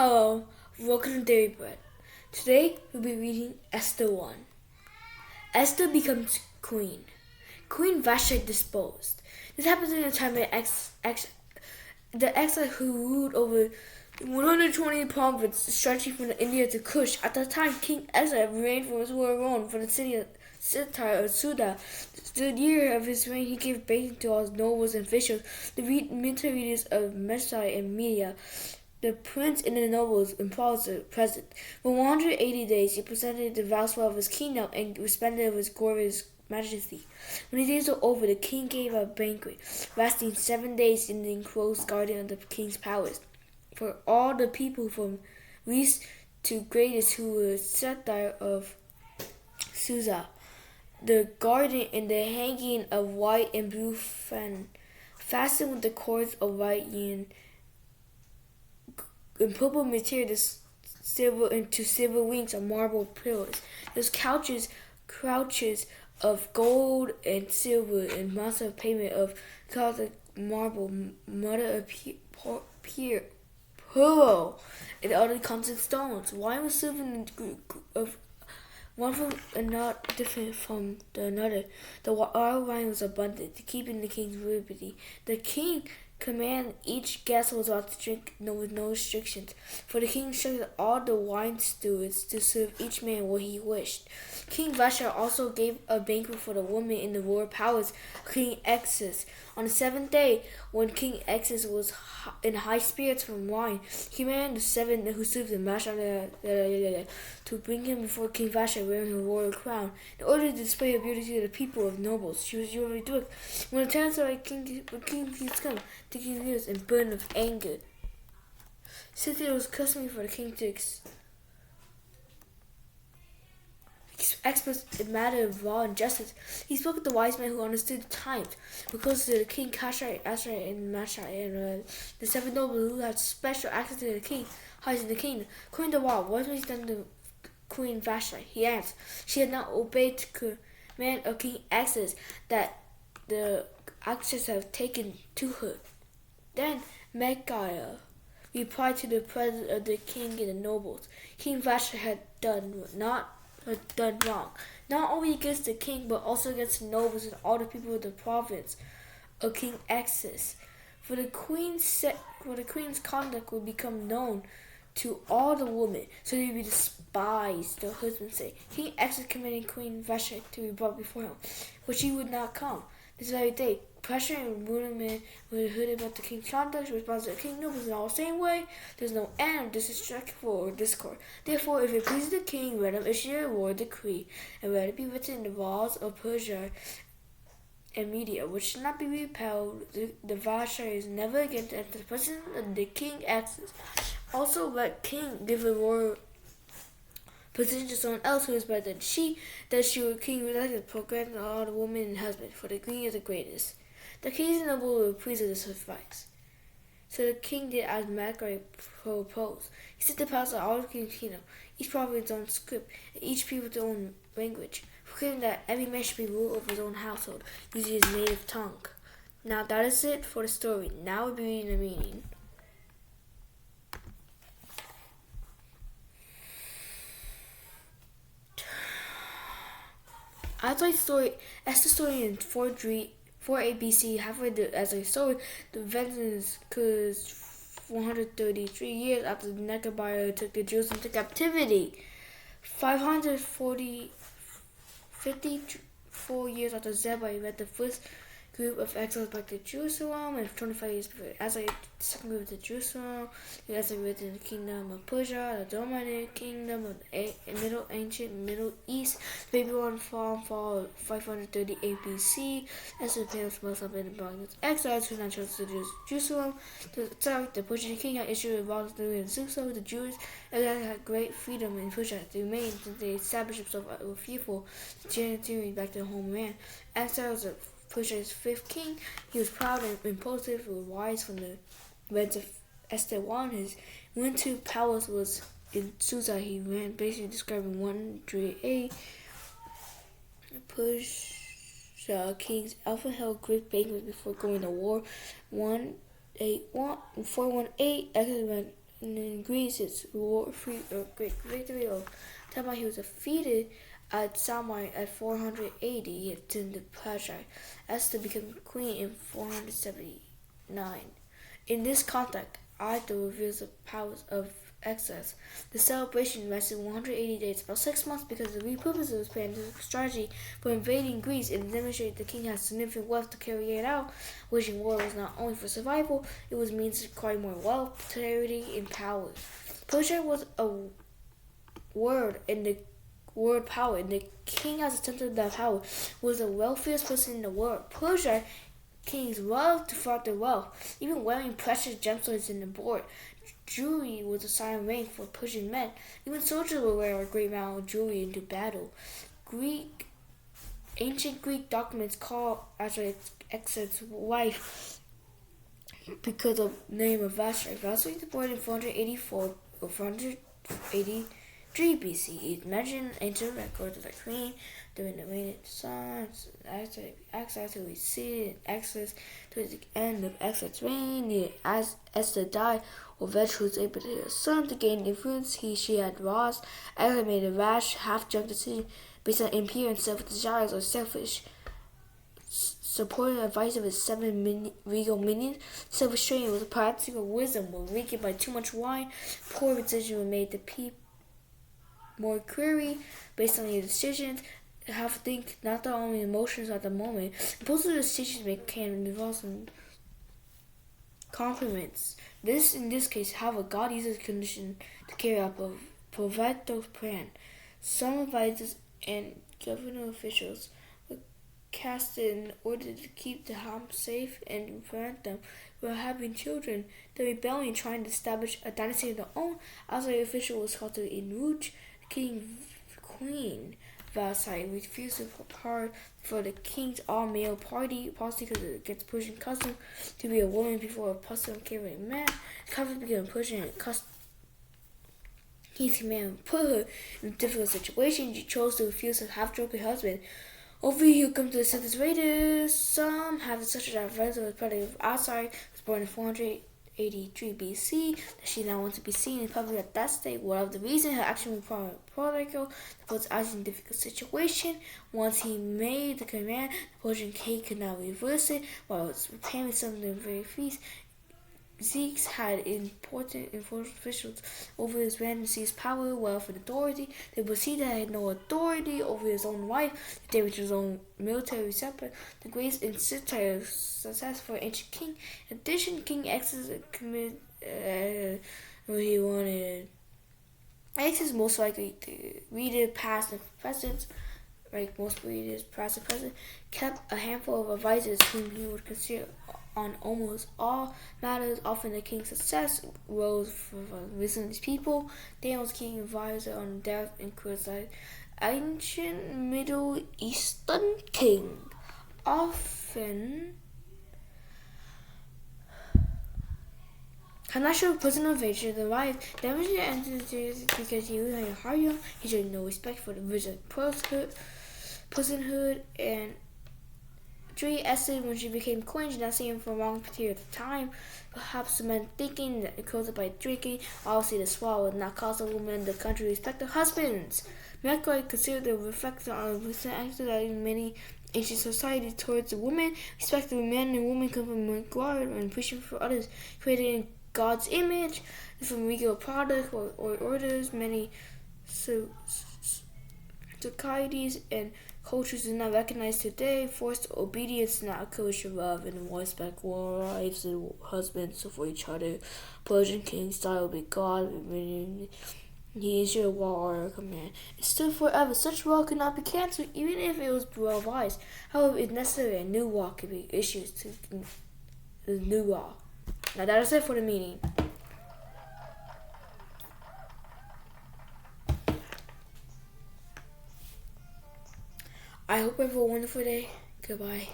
Hello, welcome to Dairy Bread. Today we'll be reading Ester 1. Ester becomes queen. Queen Vashti disposed. This happens in a time that the exile who ruled over 120 provinces stretching from India to Kush. At the time, King Ester reigned from his throne from the city of Sitar of Suda. The year of his reign, he gave bathing to all his nobles and officials, the military leaders of Mesai and Media. The prince and the nobles and provinces were present. For 180 days, he presented the vassal of his kingdom and responded of his glorious majesty. When the days were over, the king gave a banquet, lasting 7 days in the enclosed garden of the king's palace, for all the people from least to greatest who were Setar of Susa. The garden and the hanging of white and blue fan, fastened with the cords of white and purple material, into silver wings of marble pillars. Those couches of gold and silver, and massive pavement of colored marble, mother of pearl, and other constant stones. Wine was served of one from not different from the another. The wine was abundant, keeping the king's liberty. The king commanded each guest was allowed to drink with no restrictions, for the king instructed all the wine stewards to serve each man what he wished. King Vashti also gave a banquet for the women in the royal palace of King Xerxes. On the seventh day, when King Xerxes was in high spirits from wine, he commanded the seven who served him to bring him before King Vashti wearing her royal crown, in order to display her beauty to the people of nobles. She was already doing. When the time saw King come, the king knew and burned with anger. Since it was customary for the king to express a matter of law and justice, he spoke with the wise men who understood the times, because the king Kashai, Ester, and Mashai, and the seven nobles who had special access to the king, highest in the kingdom. According to the law, what was done to Queen Vashti? He answered, she had not obeyed the command of King Xerxes that the actors have taken to her. Then Micaiah replied to the president of the king and the nobles, King Vashti had done wrong, not only against the king, but also against the nobles and all the people of the province of King Xerxes. For the queen's conduct would become known to all the women, so they would be despised. The husband said, King Xerxes commanded Queen Vashti to be brought before him, but she would not come. This very day, pressure and women were heard about the king's conduct. She responds to the king nobles in all the same way. There's no end of disrespectful or discord. Therefore, if it pleases the king, let him issue a royal decree, and let it be written in the laws of Persia and Media, which should not be repelled. The Vashti is never again to enter the presence of the king Xerxes. Also, let king give a royal position to someone else who is better than she, that she were king elected, proclaimed all the women and husbands, for the king is the greatest. The king and noble were pleased with this advice. So the king did as Micaiah proposed. He set the palace of all the king's kingdom, each province its own script, and each people their own language, proclaiming that every man should be ruled over his own household, using his native tongue. Now that is it for the story. Now we'll be reading the meaning. I like Esther's story in 4 ABC, halfway as a story. The event is because 133 years after the Nechabiah took the Jews into captivity. 54 years after Zebai led the first group of exiles back to Jerusalem, and 25 years before Azai, the second group to Jerusalem, and Azai lived in the kingdom of Persia, the dominant kingdom of the ancient Middle East. The Babylon fall of 530 ABC. Esther's parents must have been among the exiles who now chose to Jerusalem. The Persian king had issued a law in Susa. The Jews had great freedom in Persia to remain since they established themselves were fearful to journey back to their homeland. Esther was Persia's fifth king. He was proud and impulsive, and wise from the events of Ester 1. His winter palace was in Susa. He ran, basically describing 138 Persia kings Alpha held great banquets before going to war. 418 Exodus in Greece, his great victory of Tamar, he was defeated at Samai at 480. He attended Persia. Esther became queen in 479. In this context, Arthur reveals the powers of excess. The celebration lasted 180 days, about 6 months, because the repurposing was planned as a strategy for invading Greece and demonstrated the king had significant wealth to carry it out. Waging war was not only for survival, it was means to acquire more wealth, prosperity, and power. Persia was a word power, and the king as a center of that power was the wealthiest person in the world. Persia kings loved to flaunt their wealth, even wearing precious gemstones in the board. Jewelry was a sign of rank for Persian men. Even soldiers would wear a great amount of jewelry into battle. Ancient Greek documents call Esther's wife because of the name of Vashti. Vashti was born in 484 or 483 BC. It's mentioned in ancient records of the queen during the reign of the sons. Access to receded access to the end of Esther's reign. As Esther died, or Vashti was able to her son to gain influence she had lost. Esther made a rash, half-drunk decision based on impure and selfish desires or selfish supporting the advice of his 7 regal minions. Self-restraint was a practical wisdom, were weakened by too much wine. Poor decisions were made to people more query based on your decisions. Have to think not the only emotions at the moment. Impulsive decisions can involve some compliments. In this case, however, God uses condition to carry out a provisional plan. Some advisors and government officials were casted in order to keep the home safe and prevent them from having children. The rebellion trying to establish a dynasty of their own. Outside official was called to enrich the queen. Versailles refused to part for the king's all-male policy because it against Persian custom to be a woman before a custom carried a man. The conflict began Persian custom. King's command put her in a difficult situation. She chose to refuse her half-drunken husband. Over here, come to the sentence raiders. Some have such an advisor was part of outside, was born in 483 BC, that she now wants to be seen in public at that state. Whatever the reason, her action was prodigal. The was in a difficult situation. Once he made the command, the Persian king could not reverse it. While it was preparing something in the very feast, Zeus had important officials over his man and seized power, wealth, and authority. They perceived that he had no authority over his own wife, the damage his own military separate. The greatest and success for ancient king. In addition, King X's committed what he wanted. X is most likely to read it past the present, like most readers past the present, kept a handful of advisors whom he would consider on almost all matters. Often the king's success rose from these people. Daniel's king advisor on death and criticized ancient Middle Eastern king. Often National prison invasion, the right damaging entities because he was a hard young, he showed no respect for the original personhood, and 3. Ester, when she became queen, did not see him for a long period of time. Perhaps the men thinking that it caused by drinking, obviously the swallow would not cause a woman in the country to respect their husbands. Mecca considered the reflection on recent acts that in many ancient societies towards the woman, respect the men and women come from regard and appreciation for others, created in God's image, from regal product or orders. Many societies and cultures do not recognize today. Forced obedience is not a culture of love and respect wives and husbands for each other. Persian king style be God, he is your law or command. It stood forever. Such law could not be cancelled, even if it was well advised. However, if necessary, a new law could be issued to the new law. Now that is it for the meeting. I hope you have a wonderful day. Goodbye.